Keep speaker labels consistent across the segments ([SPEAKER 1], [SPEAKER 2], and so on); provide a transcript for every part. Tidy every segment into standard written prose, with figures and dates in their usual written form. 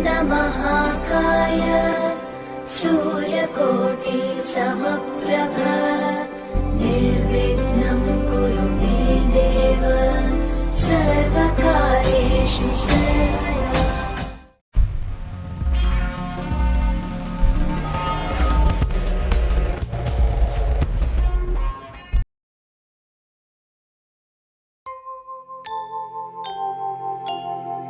[SPEAKER 1] महाकाय सूर्यकोटि समप्रभ निर्विघ्नं कुरु मे देव सर्वकार्येषु सर्वदा।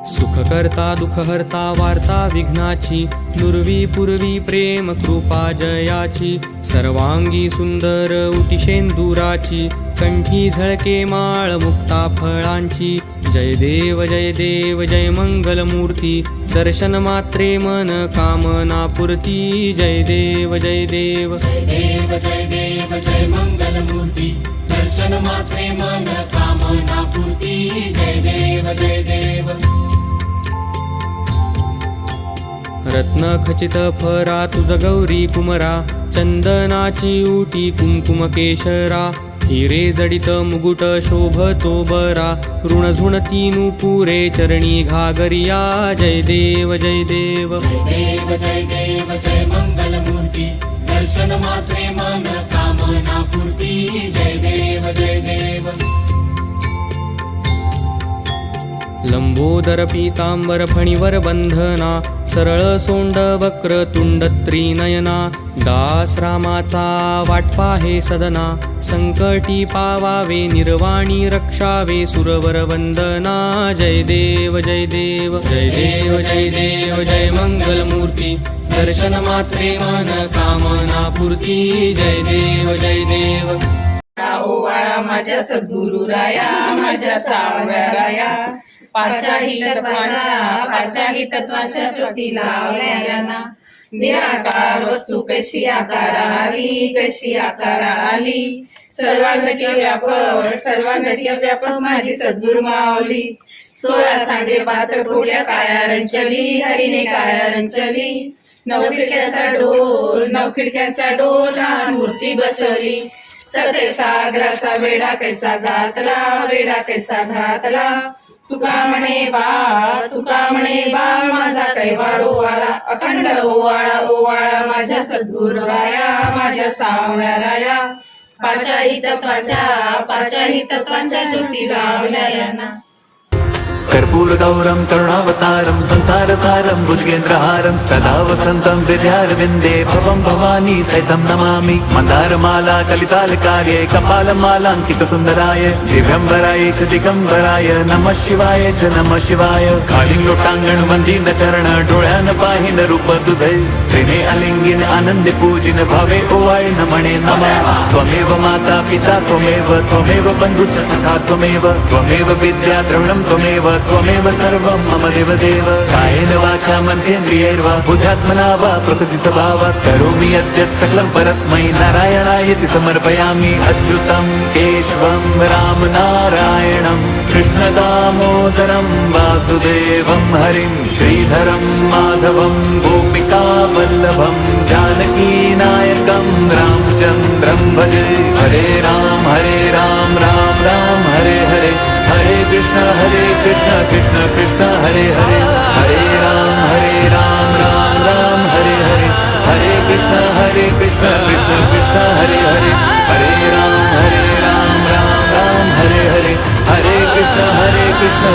[SPEAKER 2] सुखकर्ता दुःखहर्ता वार्ता विघ्नाची नुरवी पूर्वी प्रेम कृपा जयाची सर्वांगी सुंदर उटिशेंदुराची कंठी झळके माळ मुक्ता फळांची जय देव जय मंगलमूर्ती दर्शन मात्रे मन कामना पूर्ती जय देव जय देव
[SPEAKER 3] जय देव जय देव जय मंगलमूर्ती दर्शन मात्रे मन कामना पूर्ती जय देव जय देव।
[SPEAKER 2] रत्न खचित फरा तुझ गौरी कुमरा चंदनाची उटी कुंकुम केशरा हिरे जडित मुकुट शोभतो बरा ऋण झुणती नुपुरे चरणी घागरिया जय देव जय देव
[SPEAKER 3] जय देव जय देव जय मंगलमूर्ती दर्शन मात्रे मन कामना पूर्ती जय देव जय देव।
[SPEAKER 2] लंबोदर पीतांबर फणीवर बंधना सरळ सोंड वक्र तुंड त्रिनयना दास रामाचा वाटपा हे सदना संकटी पावावे निर्वाणी रक्षावे सुरवर वंदना जय देव जय देव जय देव जय देव जय मंगलमूर्ती दर्शन मात्रे मन कामना पूर्ती जय देव जय देव।
[SPEAKER 4] ओवाळा माझ्या सद्गुरु राया माझ्या सावळ्या राया पाचाही तत्वाच्या ज्योती लावल्या ना निराकार वस्तू कशी आकारा आली सर्व घटी व्यापक माझी सद्गुरु माऊली 16 सांगे 5 टोळ्या काया रंचली हरीने काया रंचली 9 खिडक्यांचा डोल लहान मूर्ती बसवली सते सागराचा वेढा कैसा घातला तुका म्हणे बा माझा कैवार ओवाळा अखंड ओवाळा माझ्या सद्गुरु राया माझ्या सावळ्या राया पाचाही तत्वांच्या ज्योती लावल्या ना।
[SPEAKER 5] कर्पूर गौरम करुणावतारम संसार सारम भुजगेंद्रहारम सदा वसंतम हृदयारविंदे भवम भवानी सहितं नमामि मंदारमाला कलितालकार्ये कपालमालांकित सुंदराय दिव्यंबराय च दिगंबराय नमः शिवाय खालीं लोटांगण वंदीन चरण डोळ्यान पाहिन रूप तुझे त्रिने अलिंगिन आनंदे पूजिन भावे ओवाळीन म्हणे नमः त्वमेव माता पिता त्वमेव बंधुश्च सखा त्वमेव विद्या द्रविणं त्वमेव सर्वं मम देवदेव कायेन वाचा मनसेन्द्रियैर्वा बुद्ध्यात्मना वा प्रकृति स्वभावात् करोमि यद्यत् सकलं परस्मै नारायणायति समर्पयामि अच्युतं केशवं राम नारायणं कृष्ण दामोदरं वासुदेवं हरिं श्रीधरं माधवं गोपिका वल्लभं जानकी नायकं रामचन्द्रं भजे हरे राम राम राम हरे हरे हरे कृष्ण कृष्ण कृष्ण हरे हरे हरे राम राम हरे हरे हरे कृष्ण कृष्ण कृष्ण हरे हरे हरे राम राम राम हरे हरे हरे कृष्ण कृष्ण